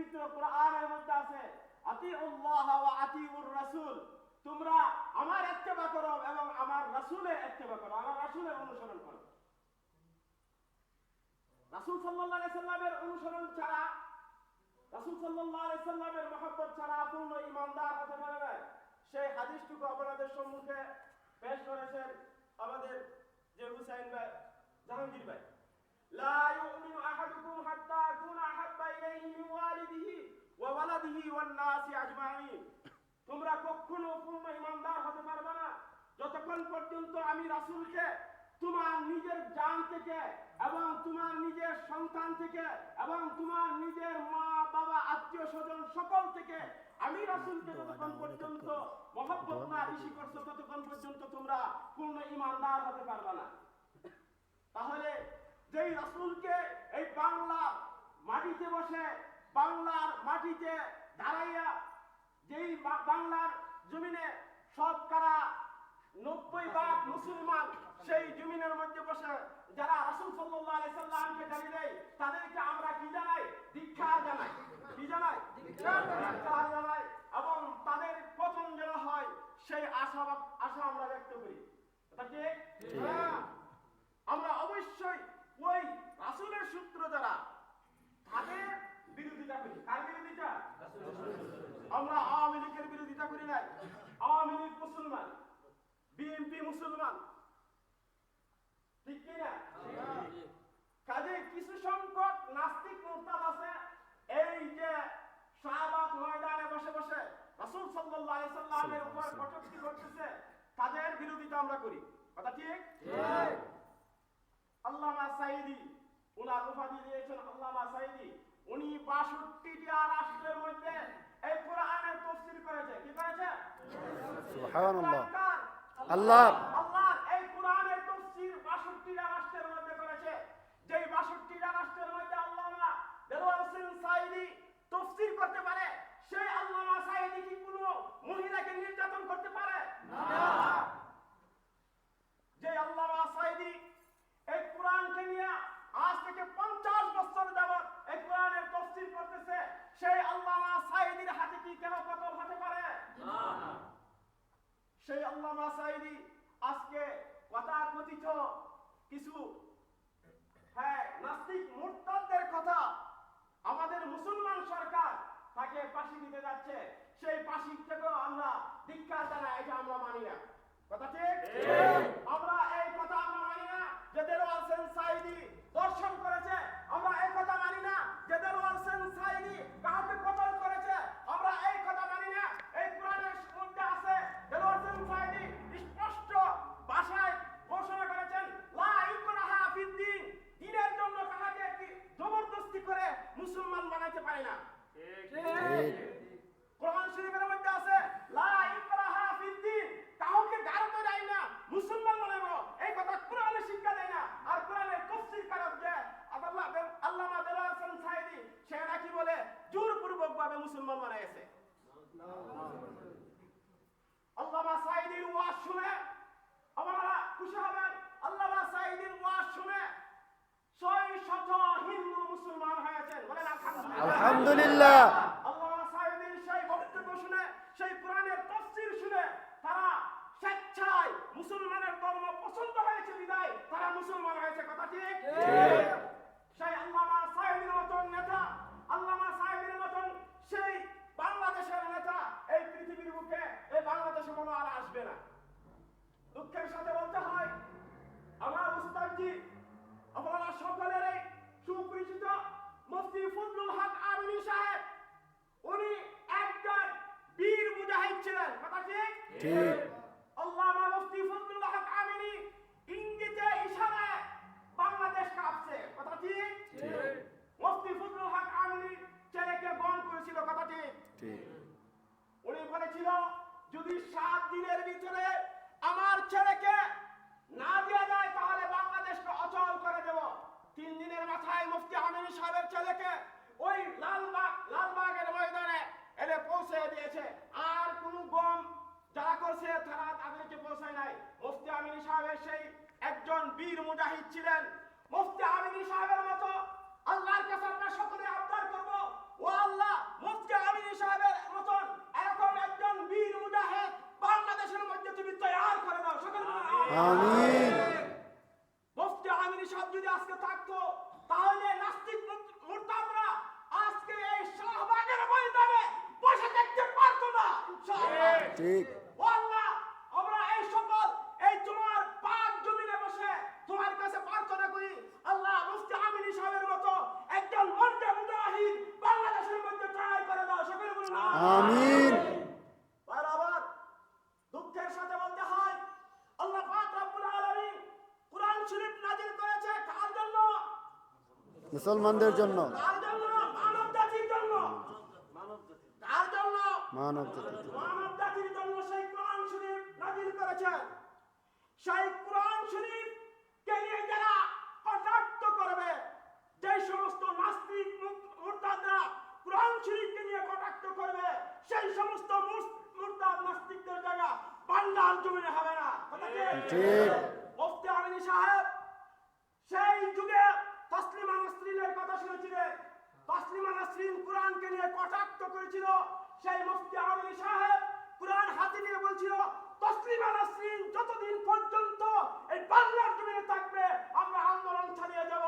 পবিত্র কোরআনের মধ্যে আছে, আতিউল্লাহ ওয়া আতিউর রাসূল, তোমরা আমার ইত্তেবা করো এবং আমার রাসূলের ইত্তেবা করো, আমার রাসূলের অনুসরণ করো। রাসূল সাল্লাল্লাহু আলাইহি সাল্লামের অনুসরণ ছাড়া, রাসূল সাল্লাল্লাহু আলাইহি সাল্লামের মহব্বত ছাড়া পূর্ণ ঈমানদার হতে পারে না। সেই হাদিসটুকু আপনাদের সম্মুখে পেশ করেছেন আমাদের যে হুসাইন ভাই, জাহাঙ্গীর ভাই। লা ইউমিনু আহাদুকুম হাত্তা আকুনা আহাব্বা ইলাইহি মিন ওয়ালিদিহি ওয়া ওয়ালাদিহি ওয়ান নাসি আজমাইন। তোমরা কখনো পূর্ণ ঈমানদার হতে পারবে না যতক্ষণ পর্যন্ত আমি রাসূলকে তোমার নিজের জান থেকে এবং তোমার নিজের সন্তান থেকে এবং তোমার নিজের মা বাবা আত্মীয় স্বজন সকল থেকে আমি রাসূলকে যতক্ষণ পর্যন্ত মহব্বত না বেশি করছো ততক্ষণ পর্যন্ত তোমরা পূর্ণ ঈমানদার হতে পারবে না। তাহলে যেই রাসূলকে এই বাংলার মাটিতে বসে, বাংলার মাটিতে দাঁড়াইয়া, যেই বাংলার জমিনে শতকরা 90% মুসলমান সেই জমিনের মধ্যে বসে যারা রাসূল সাল্লাল্লাহু আলাইহি সাল্লামকে গালি দেয়, তাদেরকে আমরা কি জানাই? ধিক্কার জানাই। কি জানাই? ধিক্কার জানাই। এবং তাদের পতন যেন হয় সেই আশা আমরা ব্যক্ত করি। এটা কি? আমরা অবশ্যই ওই রাসূলের সূত্র যারা, তাদের বিরোধিতা করি। কার বিরোধিতা? আমরা আওয়ামী লীগের বিরোধিতা করি নাই। আওয়ামী লীগ মুসলমান, বিএনপি মুসলমান, ঠিক কি না? কাজে কিছু সংখ্যক নাস্তিক মুরতাদ আছে, এই যে শাহবাগ ময়দানে বসে বসে রাসূল সাল্লাল্লাহু আলাইহি সাল্লামের উপর কটূক্তি করতেছে, তাদের বিরোধিতা আমরা করি। কথা ঠিক? ঠিক। আল্লামা সাঈদী, উনার উপাধি দিয়েছেন আল্লামা সাঈদী। উনি ৬২টা রাষ্ট্রের মধ্যে এই কোরআনের তাফসীর করেছে। কি করেছে? সুবহানাল্লাহ। আল্লাহ আল্লাহ এই কোরআনের তাফসীর ৬২টা রাষ্ট্রের মধ্যে করেছে। যেই ৬২টা রাষ্ট্রের মধ্যে আল্লামা দেলোয়ার হোসেন সাঈদী তাফসীর করতে পারে, সেই আল্লামা সাঈদী কি কোনো মহিলাকে নির্যাতন করতে পারে? না। যে আল্লামা সাঈদী এই কোরআনকে নিয়ে আজ থেকে 50 বছর যাবত এই কোরআনের তাফসীর করতেছে, সেই আল্লামা সাঈদীর হাতে কি কেউ কতল হতে পারে? না। সেই আল্লামা সাঈদী আজকে কথাকথিত কিছু নাস্তিক মুরতাদদের কথা আমাদের মুসলমান সরকার তাকে ফাঁসি দিতে যাচ্ছে, সেই ফাঁসি থেকেও আমরা ধিক্কার জানাই। এটা আমরা মানি না। কথা ঠিক? আমরা এই কথা আমরা মানি না যে দেলোয়ার হোসেন সাঈদী দর্শন করেছে। আমরা এই কথা মানি না যে দেলোয়ার হোসেন সাঈদী কাউকে কতল করেছে। আমরা এই কথা মানি না। এই কোরআনের মধ্যে আছে দেলোয়ার হোসেন সাঈদী স্পষ্ট ভাষায় ঘোষণা করেছেন, লা ইকরাহা ফিদ্দিন, দ্বীনের জন্য কাউকে কি জবরদস্তি করে মুসলমান বানাইতে পারে না। ঠিক। কোরআন শরীফের মধ্যে আছে, লা ইকরাহা ফিদ্দিন, কাউকে গারতে দেয় না মুসলমান বানাবো, এই কথা কোরআনে শিক্ষা দেয় না। আর কোরআনের তাফসীর কারক যে আল্লামা দেলোয়ার হোসেন সাঈদী, সে নাকি বলে জোরপূর্বক ভাবে মুসলমান বানাইছে। আল্লামা সাঈদীর ওয়াজ শুনে আপনারা খুশি হবেন। আল্লামা সাঈদীর ওয়াজ শুনে ৬০০ হিন্দু মুসলমান হয়েছেন। বলেন আলহামদুলিল্লাহ। আল্লামা সাঈদীর সেই বক্তব্য শুনে, সেই কোরআনের তাফসীর শুনে তারা স্বেচ্ছায় মুসলমানের ধর্ম পছন্দ হয়েছে বিদায় তারা মুসলমান হয়েছে। কথা ঠিক? ঠিক। সেই আল্লামা সাঈদীর মতন নেতা, আল্লামা সাঈদীর মতন সেই বাংলাদেশের নেতা এই পৃথিবীর বুকে, এই বাংলাদেশে মনে আর আসবে না। দুঃখের সাথে বলতে হয়, আমার উস্তাদজি আপনারা সকলেরই সুপরিচিত মুফতি ফজলুল হক আমিনী সাহেব, উনি একজন বীর মুজাহিদ ছিলেন। কথা ঠিক? ঠিক। আল্লামা মুফতি ফজলুল হক আমিনী ইঙ্গিতে ইশারায় বাংলাদেশ কাঁপছে। কথা ঠিক? ঠিক। মুফতি ফজলুল হক আমিনী ছেলেকে বরণ করেছিল। কথা ঠিক? ঠিক। উনি বলেছিল, যদি 7 দিনের ভিতরে আমার ছেলেকে না দেওয়া যায় তাহলে বাংলাদেশকে অচল করে দেব। 3 দিনের মাথায় মুফতি আমিনী সাহেবের ছেলেকে ওই লালবাগের ময়দানে এনে পৌঁছে দিয়েছে। আর কোন গম যারা করছে তারা তাদেরকে পৌঁছায় নাই। মুফতি আমিনী সাহেবের সেই একজন বীর মুজাহিদ ছিলেন। মুফতি আমিনী সাহেবের মতো আল্লাহর কাছে আমরা সকলে আবদার করব, ও আল্লাহ আমিন। মুফতি আমিনী সাহেব যদি আজকে থাকতো তাহলে নাস্তিক মুরতাদরা আজকে এই শাহবাগের ময়দানে বসে দেখতে পারতো না ইনশাআল্লাহ। ঠিক। ও আল্লাহ, আমরা এই সকল এই তোমার পাক জমিনে বসে তোমার কাছে প্রার্থনা করি, আল্লাহ মুফতি আমিনী সাহেবের মতো একজন মর্যাদা মুজাহিদ বাংলাদেশের মধ্যে তৈরি করে দাও। সকলে বলুন আমিন। আবার দুঃখের সাথে বলতে হয়, আল্লাহ পাক রব্বুল আলামিন কুরআন শরীফ নাযিল করেছে কার জন্য? মুসলমানদের জন্য, কার জন্য? মানব জাতির জন্য। কার জন্য? মানব জাতি। মানব জাতির জন্য সেই কোরআন শরীফ নাযিল করেছেন। সেই কোরআন শরীফ কে নিয়ে যারা কটাক্ষ করবে, যে সমস্ত নাস্তিক মুরতাদরা কোরআন শরীফকে নিয়ে কটাক্ষ করবে, সেই সমস্ত মুরতাদ নাস্তিকদের জায়গা বাংলার জমিনে হবে না। কথা ঠিক। মুফতি আমিনী সাহেব সেই যুগে তসলিমা নাসরিনের কথা শুনেছিলেন। তসলিমা নাসরিন কোরআনকে নিয়ে কটাক্ষ করেছিল। সেই মুফতি আমিনী সাহেব কোরআন হাতে নিয়ে বলছিল, তসলিমা নাসরিন যতদিন পর্যন্ত এই বাংলার জমিনে থাকবে আমরা আন্দোলন চালিয়ে যাব।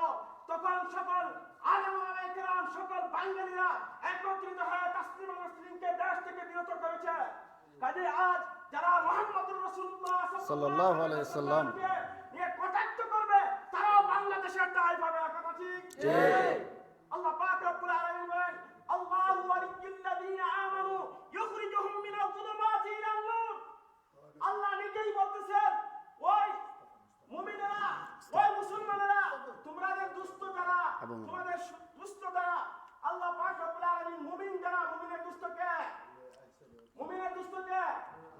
তখন সকল আলেম ওলামায়ে কেরাম, সকল বাঙালিরা একত্রিত হয়ে তসলিমা নাসরিনকে দেশ থেকে বিরত করেছে। কাজে আজ যারা মুহাম্মদুর রাসূলুল্লাহ সাল্লাল্লাহু আলাইহি ওয়াসাল্লাম নিয়ে কটাক্ষ করবে, তারাও বাংলাদেশের দায় পাবে। কথা ঠিক? ঠিক। আল্লাহ পাক রব্বুল আলামিন বলেন, আল্লাহু ওয়ালিয়্যুল্লাযীনা আমানু ইখরিজুহুম মিনাজ যুলুমাতি ইলান নূর। আল্লাহ নিজেই বলতেছেন, ওই মুমিনেরা, ওই মুসলমানেরা, তোমাদের দুষ্ট যারা, এবং তোমাদের দুষ্ট যারা, আল্লাহ পাক রব্বুল আলামিন মুমিন যারা, মুমিনের দুষ্ট কে? মুমিনের দুষ্ট কে?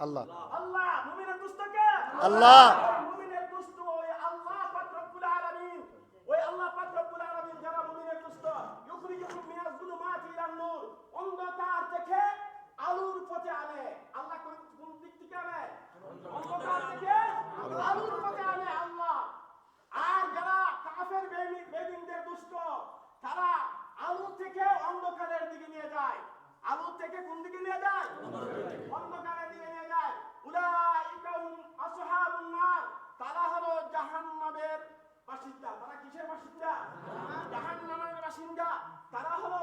আল্লাহ। আল্লাহ। মুমিনের দুষ্ট কে? আল্লাহ। মুমিনের দুষ্ট ওই আল্লাহ পাক রব্বুল আলামিন। ওই আল্লাহ পাক রব্বুল আলামিন যারা মুমিনের দুষ্ট, ইখরিজুহুম মিনাজ যুলুমাতি ইলান নূর, অন্ধকার থেকে আলোর পথে আনে। আল্লাহ কোন দিক থেকে আনে? অন্ধকার থেকে আলোর পথে আনে আল্লাহ। আর যারা কাফের বেঈমানদের দুষ্ট, তারা আলো থেকে অন্ধকারের দিকে নিয়ে যায়। আলো থেকে কোন দিকে নিয়ে যায়? অন্ধকারের দিকে নিয়ে যায়। উলাইকা হুম আসহাবুন নার, তারা হলো জাহান্নামের বাসিন্দা। তারা কিসের বাসিন্দা? জাহান্নামের বাসিন্দা। তারা হলো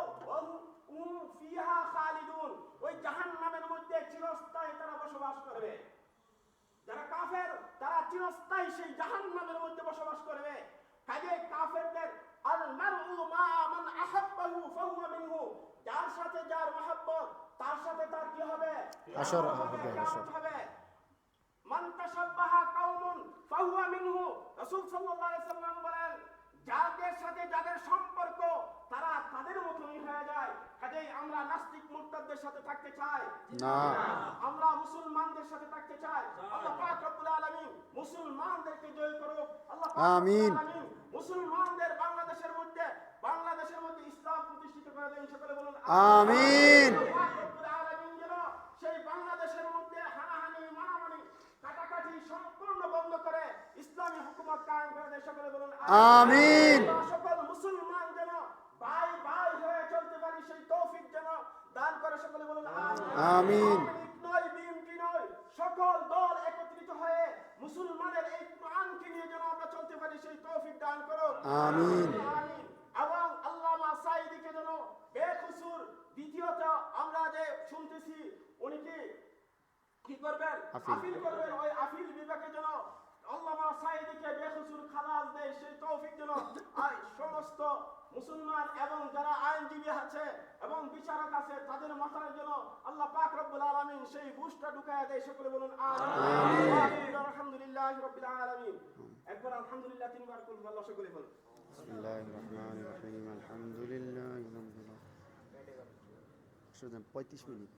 ফিহা খালিদুন, ওই জাহান্নামের মধ্যে চিরস্থায়ী তারা বসবাস করবে। যারা কাফের তারা চিরস্থায়ী সেই জাহান্নামের মধ্যে বসবাস করবে। কাজে কাফেরদের আল মারউ মা মান আহাব্বাহু ফাহুয়া মিনহু, যার সাথে যার মহব্বত তার সাথে তার কি হবে? হাসর হবে, হাসর হবে। মান তাশাব্বাহা কাওমুন ফাহুয়া মিনহু, রাসূল সাল্লাল্লাহু আলাইহি সাল্লাম বলেন, যাদের সাথে যাদের সম্পর্ক তারা তাদের মতই হয়ে যায়। কাজেই আমরা নাস্তিক মুরতাদদের সাথে থাকতে চাই না, আমরা মুসলমানদের সাথে থাকতে চাই। আল্লাহ পাক রব্বুল আলামিন মুসলমানদেরকে জয় করুক। আল্লাহ পাক আমিন। রব্বুল আলামিন মুসলমানদের বাংলাদেশের মধ্যে ইসলাম প্রতিষ্ঠিত করে দেন। সকলে বলুন আমিন। আল্লাহ পাক রব্বুল আলামিন যেন সেই বাংলাদেশের মধ্যে হানাহানি, মারামারি, কাটাকাটি সম্পূর্ণ বন্ধ করে ইসলামী হুকুমত কায়েম করে দেন। সকলে বলুন আমিন। সকল মুসলমান যেন ভাই ভাই হয়ে চলতে পারি সেই তৌফিক যেন দান করে। সকলে বলুন আমিন। নয় বিএনপি নয়, সকল দল একত্রিত হয়ে মুসলমানের এই কোরআনকে নিয়ে যেন আমরা চলতে পারি সেই তৌফিক দান করো। আমিন। এবং আল্লামা সাঈদীকে যেন বেখুসুর, দ্বিতীয়ত আমরা যে শুনতেছি উনি কি করবেন? আপিল করবেন। ওই আপিল বিভাগে যেন আল্লামা সাঈদীকে বেখুসুর খালাস দেয় সেই তৌফিক যেন সমস্ত মুসলমান এবং যারা আইনজীবী আছে এবং বিচারক আছে তাদের মাথায় যেন আল্লাহ পাক রব্বুল আলামিন সেই বুশটা ঢুকায় দেয়। সকলে বলুন আমিন। আলহামদুলিল্লাহি রাব্বিল আলামিন। একবার আলহামদুলিল্লাহ তিনবার করুন। আল্লাহ সকলে বলুন বিসমিল্লাহির রহমানির রহিম, আলহামদুলিল্লাহি রাব্বিল আলামিন। 35 মিনিট।